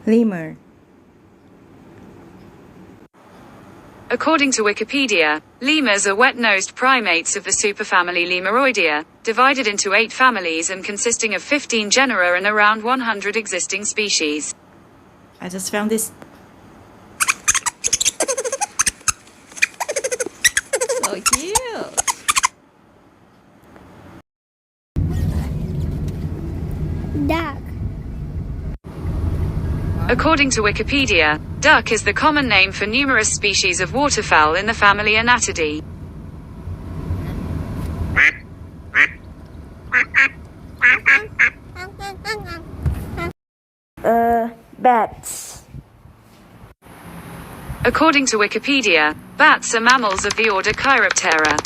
lemur. According to Wikipedia, lemurs are wet-nosed primates of the superfamily Lemuroidea, divided into 8 families and consisting of 15 genera and around 100 existing species. I just found this. So cute. Duck. According to Wikipedia, duck is the common name for numerous species of waterfowl in the family Anatidae. Bats. According to Wikipedia, bats are mammals of the order Chiroptera.